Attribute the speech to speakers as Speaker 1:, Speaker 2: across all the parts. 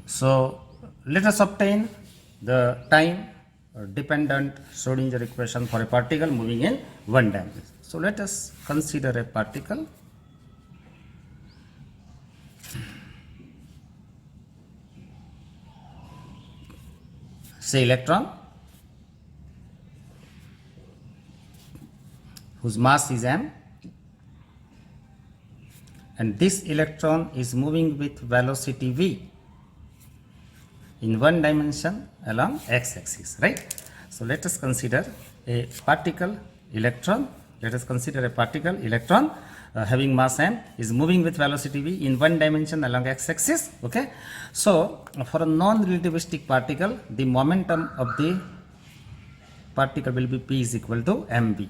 Speaker 1: So let us obtain the time dependent Schrodinger equation for a particle moving in one dimension. So let us consider a particle say electron whose mass is m, and this electron is moving with velocity v in one dimension along x-axis, right? So let us consider a particle electron. Let us consider a particle electron having mass m is moving with velocity v in one dimension along x-axis. Okay. So for a non-relativistic particle, the momentum of the particle will be p is equal to mv.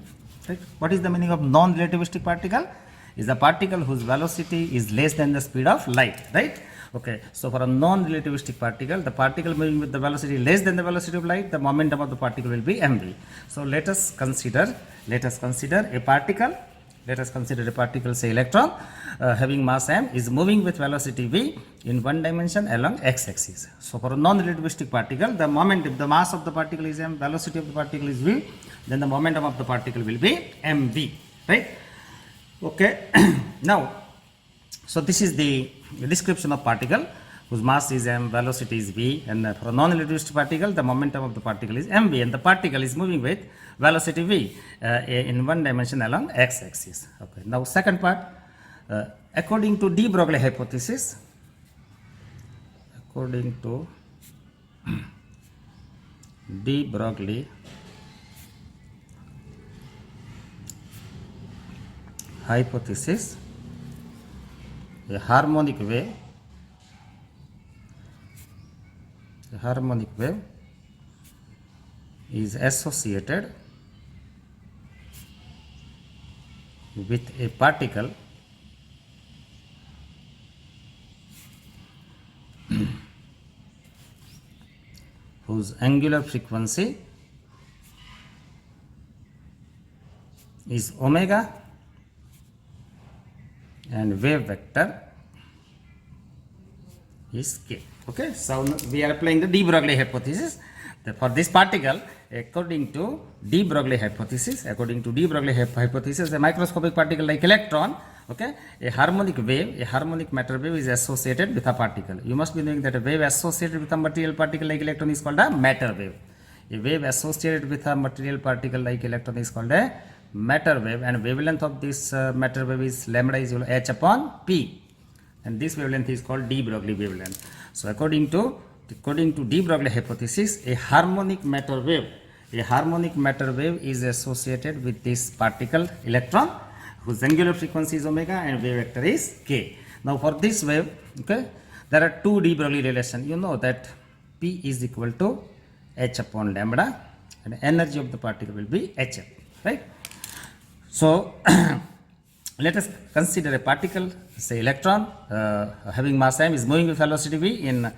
Speaker 1: Right? What is the meaning of non-relativistic particle? Is a particle whose velocity is less than the speed of light, right? Okay, so for a non-relativistic particle, the particle moving with the velocity less than the velocity of light, the momentum of the particle will be mv. So let us consider a particle, say electron, having mass m is moving with velocity v in one dimension along x-axis. So for a non-relativistic particle, the momentum, the mass of the particle is m, velocity of the particle is v, then the momentum of the particle will be mv, right? Okay. Now, so this is the description of particle whose mass is m, velocity is v, and for a non-relativistic particle, the momentum of the particle is mv, and the particle is moving with velocity v in one dimension along x-axis. Okay. Now, second part, according to de Broglie hypothesis, de Broglie hypothesis, a harmonic wave is associated with a particle whose angular frequency is omega and wave vector is k. Okay, so we are applying the de Broglie hypothesis for this particle. According to de Broglie hypothesis, a microscopic particle like electron, okay, a harmonic matter wave is associated with a particle. You must be knowing that a wave associated with a material particle like electron is called a matter wave. A wave associated with a material particle like electron is called a matter wave, and wavelength of this matter wave is lambda is equal to h upon p, and this wavelength is called de Broglie wavelength. So according to de Broglie hypothesis, a harmonic matter wave is associated with this particle electron whose angular frequency is omega and wave vector is k. Now for this wave, okay, there are two de Broglie relations. You know that p is equal to h upon lambda, and energy of the particle will be hf, right? So let us consider a particle, say electron, having mass m is moving with velocity v in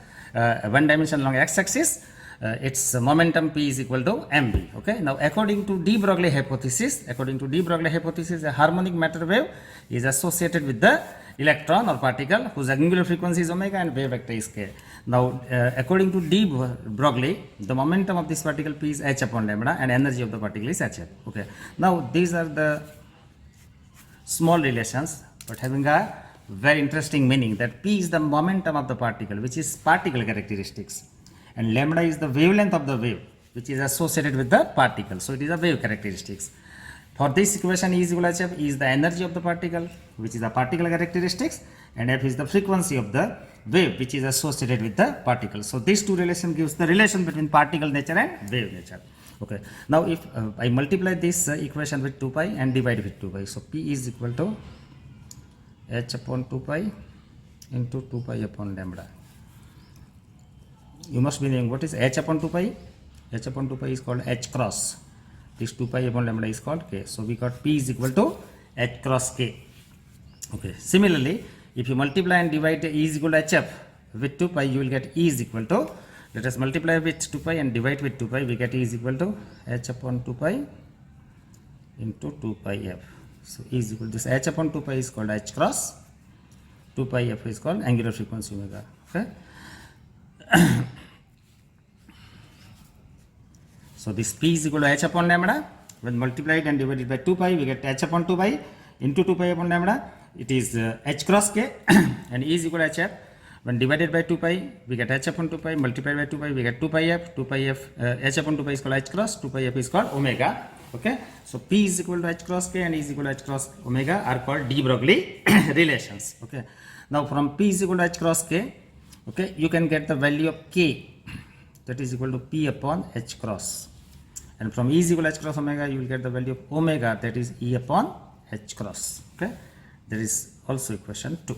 Speaker 1: one dimension along x-axis. Its momentum p is equal to mv. Okay. Now, according to de Broglie hypothesis, a harmonic matter wave is associated with the electron or particle whose angular frequency is omega and wave vector is k. Now, according to de Broglie, the momentum of this particle p is h upon lambda, and energy of the particle is hf. Okay. Now, these are the small relations, but having a very interesting meaning, that p is the momentum of the particle, which is particle characteristics, and lambda is the wavelength of the wave, which is associated with the particle. So it is a wave characteristics. For this equation, E is equal to hf is the energy of the particle, which is the particle characteristics, and f is the frequency of the wave, which is associated with the particle. So these two relations gives the relation between particle nature and wave nature. Okay. Now if I multiply this equation with 2 pi and divide with 2 pi, so p is equal to h upon 2 pi into 2 pi upon lambda. You must be knowing what is h upon 2 pi. H upon 2 pi is called h cross. This 2 pi upon lambda is called k. So we got p is equal to h cross k. Okay. Similarly, if you multiply and divide E is equal to hf with 2 pi, you will get E is equal to, let us multiply with 2 pi and divide with 2 pi, we get E is equal to h upon 2 pi into 2 pi f. So E is equal to this h upon 2 pi is called h cross, 2 pi f is called angular frequency omega. Okay. So this p is equal to h upon lambda. When multiplied and divided by 2 pi, we get h upon 2 pi into 2 pi upon lambda. It is h cross k and e is equal to hf. When divided by 2 pi, we get h upon 2 pi, multiplied by 2 pi, we get 2 pi f. 2 pi f, h upon 2 pi is called h cross, 2 pi f is called omega. Okay, so p is equal to h cross k and e is equal to h cross omega are called de Broglie relations. Okay, now from p is equal to h cross k, okay, you can get the value of k, that is equal to p upon h cross. And from e is equal to h cross omega, you will get the value of omega, that is e upon h cross. Okay, there is also equation 2.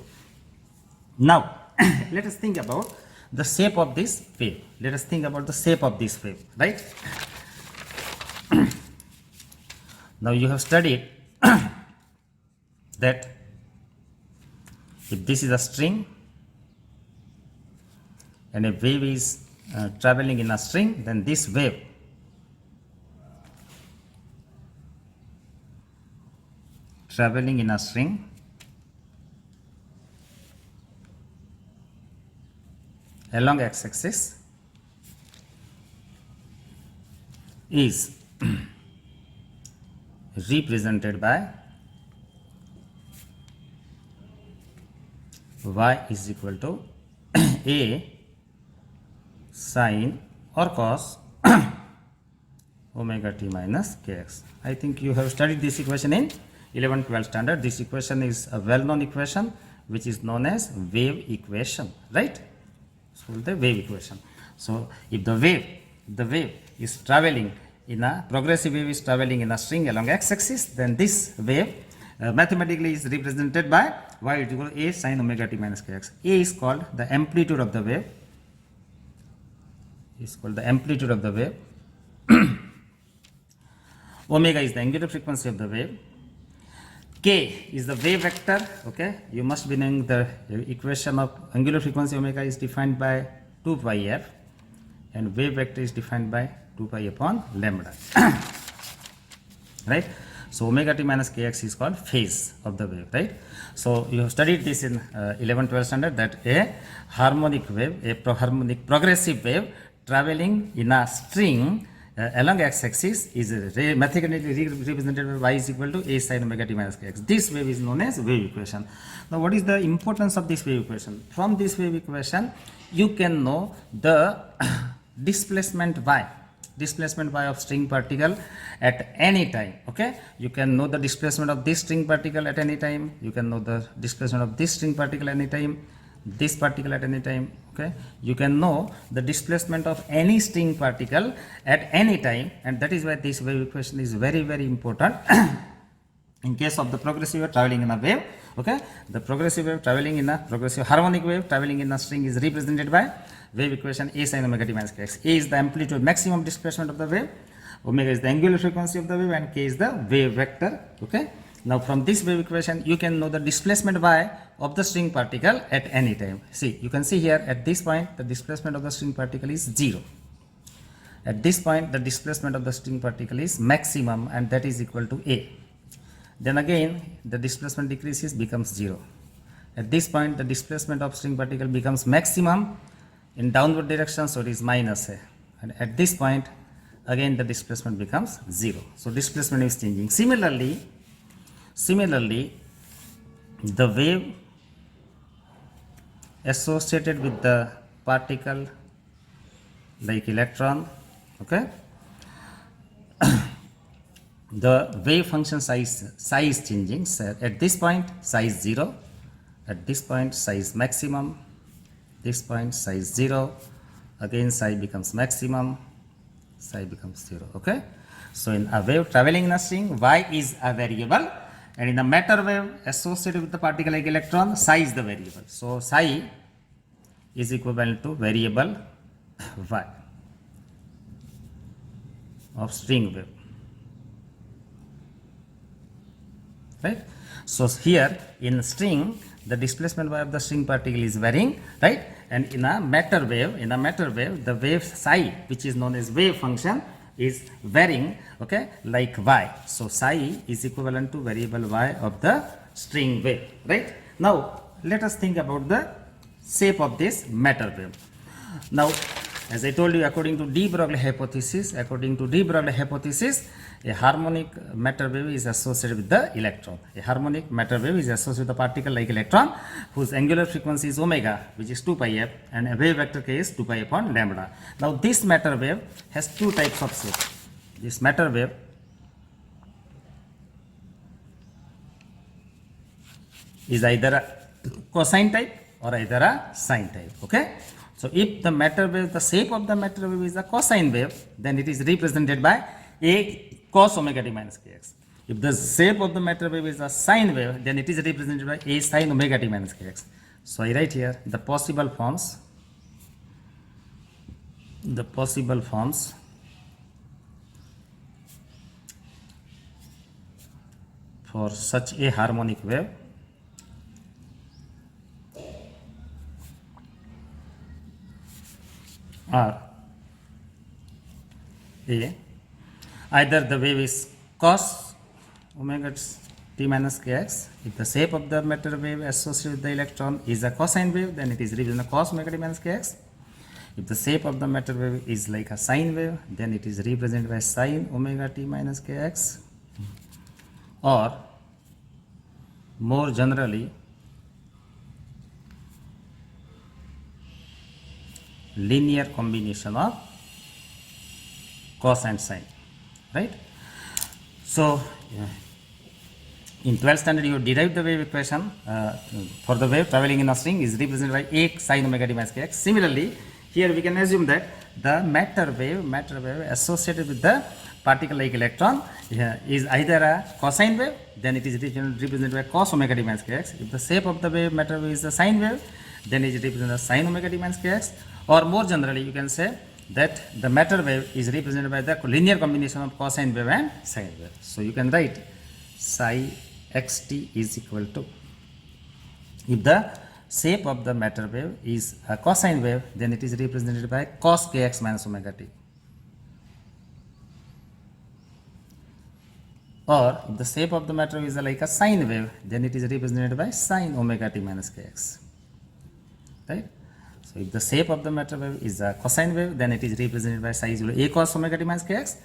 Speaker 1: Now let us think about the shape of this wave. Let us think about the shape of this wave, right? Now you have studied that if this is a string and a wave is traveling in a string, then this wave traveling in a string along x-axis is represented by y is equal to a sine or cos omega t minus kx. I think you have studied this equation in 11-12 standard. This equation is a well-known equation which is known as wave equation, right? So the wave equation. So if the wave is traveling in a progressive wave is traveling in a string along x-axis, then this wave mathematically is represented by y is equal to a sine omega t minus kx. A is called the amplitude of the wave. Is called the amplitude of the wave. Omega is the angular frequency of the wave. K is the wave vector. Okay, you must be knowing the equation of angular frequency omega is defined by 2 pi f, and wave vector is defined by 2 pi upon lambda. Right? So omega t minus kx is called phase of the wave, right? So you have studied this in 11-12 standard, that a harmonic wave, a harmonic progressive wave traveling in a string along x-axis is mathematically represented by y is equal to a sine omega t minus kx. This wave is known as wave equation. Now what is the importance of this wave equation? From this wave equation you can know the displacement y of string particle at any time. Okay, you can know the displacement of this string particle at any time, you can know the displacement of this string particle at any time, this particle at any time. Okay, you can know the displacement of any string particle at any time, and that is why this wave equation is very important in case of the progressive wave traveling in a wave. Okay, the progressive wave traveling in a progressive harmonic wave traveling in a string is represented by wave equation a sine omega t minus kx. A is the amplitude maximum displacement of the wave, omega is the angular frequency of the wave, and k is the wave vector. Okay, now from this wave equation you can know the displacement y of the string particle at any time. See, you can see here at this point the displacement of the string particle is 0. At this point the displacement of the string particle is maximum, and that is equal to a. Then again the displacement decreases, becomes 0. At this point the displacement of string particle becomes maximum in downward direction, so it is minus a. And at this point again the displacement becomes 0. So displacement is changing. Similarly the wave associated with the particle like electron, okay, the wave function size is changing. So at this point size 0, at this point size maximum, this point size 0, again psi becomes maximum, psi becomes 0. Okay, so in a wave traveling in a string y is a variable, and in a matter wave associated with the particle like electron psi is the variable. So psi is equivalent to variable y of string wave, right? So here in string the displacement y of the string particle is varying, right? And in a matter wave the wave psi, which is known as wave function, is varying, okay, like y. So psi is equivalent to variable y of the string wave, right? Now let us think about the shape of this matter wave. Now, as I told you, according to de Broglie hypothesis, a harmonic matter wave is associated with the electron. A harmonic matter wave is associated with a particle like electron whose angular frequency is omega, which is 2 pi f, and a wave vector k is 2 pi upon lambda. Now, this matter wave has two types of shape. This matter wave is either a cosine type or either a sine type. Okay. So, if the matter wave, the shape of the matter wave is a cosine wave, then it is represented by a cos omega t minus kx. If the shape of the matter wave is a sine wave, then it is represented by a sine omega t minus kx. So, I write here the possible forms for such a harmonic wave are A. Either the wave is cos omega t minus kx. If the shape of the matter wave associated with the electron is a cosine wave, then it is represented cos omega t minus kx. If the shape of the matter wave is like a sine wave, then it is represented by sine omega t minus kx. Or more generally, linear combination of cos and sine, right? So, in 12th standard you derived the wave equation for the wave traveling in a string is represented by a sine omega t minus kx. Similarly, here we can assume that the matter wave associated with the particle like electron is either a cosine wave, then it is represented by cos omega t minus kx. If the shape of the wave matter wave is a sine wave, then it is represented as sine omega t minus kx. Or more generally, you can say that the matter wave is represented by the linear combination of cosine wave and sine wave. So, you can write psi xt is equal to, if the shape of the matter wave is a cosine wave, then it is represented by cos kx minus omega t. Or if the shape of the matter is like a sine wave, then it is represented by sine omega t minus kx. Right? So, if the shape of the matter wave is a cosine wave, then it is represented by psi is equal to a cos omega t minus kx.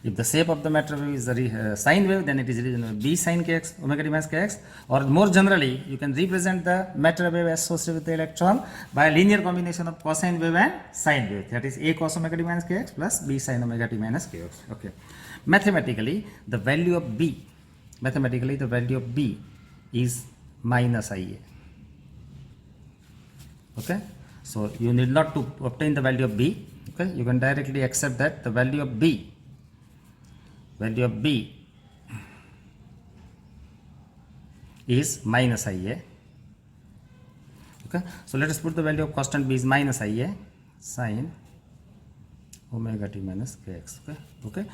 Speaker 1: If the shape of the matter wave is a sine wave, then it is represented by b sine kx omega t minus kx. Or more generally, you can represent the matter wave associated with the electron by a linear combination of cosine wave and sine wave. That is a cos omega t minus kx plus b sine omega t minus kx. Okay. Mathematically, the value of b is minus ia. Okay. So, you need not to obtain the value of b. Okay. You can directly accept that the value of b is minus ia. Okay. So, let us put the value of constant b is minus ia sine omega t minus kx. Okay. Okay.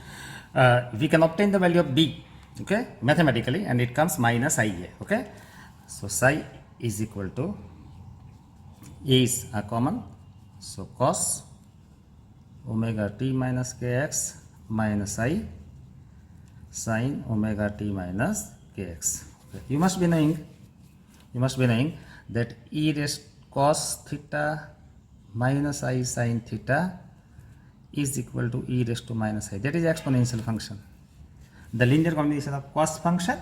Speaker 1: We can obtain the value of b, okay, mathematically, and it comes minus ia. Okay. So, psi is equal to, a is a common, so cos omega t minus kx minus I sin omega t minus kx. Okay. You must be knowing that e raised cos theta minus I sin theta is equal to e raised to minus I. That is exponential function. The linear combination of cos function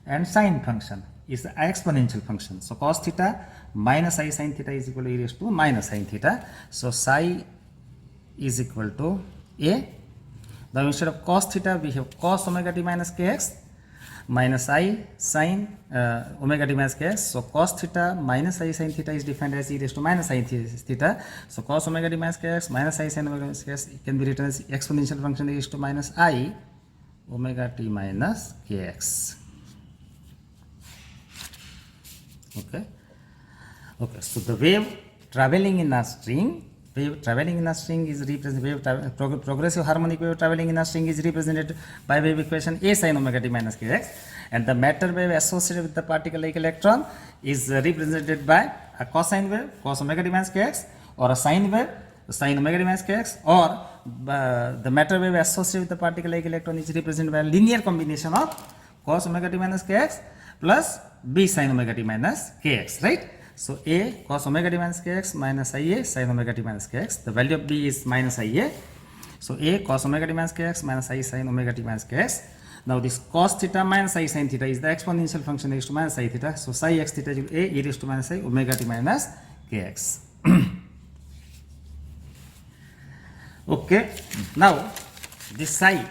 Speaker 1: and sin function is an exponential function. So, cos theta minus I sin theta is equal to e raised to minus sin theta. So, psi is equal to a. Now, instead of cos theta, we have cos omega t minus kx minus I sin omega t minus kx. So, cos theta minus I sin theta is defined as e raised to minus sin theta. So, cos omega t minus kx minus I sin omega t minus kx can be written as exponential function e raised to minus I omega t minus kx. Okay. Okay. So, the wave traveling in a string is represented, progressive harmonic wave traveling in a string is represented by wave equation a sin omega t minus kx, and the matter wave associated with the particle like electron is represented by a cosine wave cos omega t minus kx, or a sine wave sin omega t minus kx, or the matter wave associated with the particle like electron is represented by a linear combination of cos omega t minus kx plus b sin omega t minus kx, right? So a cos omega t minus kx minus ia sin omega t minus kx. The value of b is minus ia. So a cos omega t minus kx minus I sin omega t minus kx. Now this cos theta minus I sin theta is the exponential function e raised to minus I theta. So psi x theta is a e raised to minus I omega t minus kx. Okay. Now this psi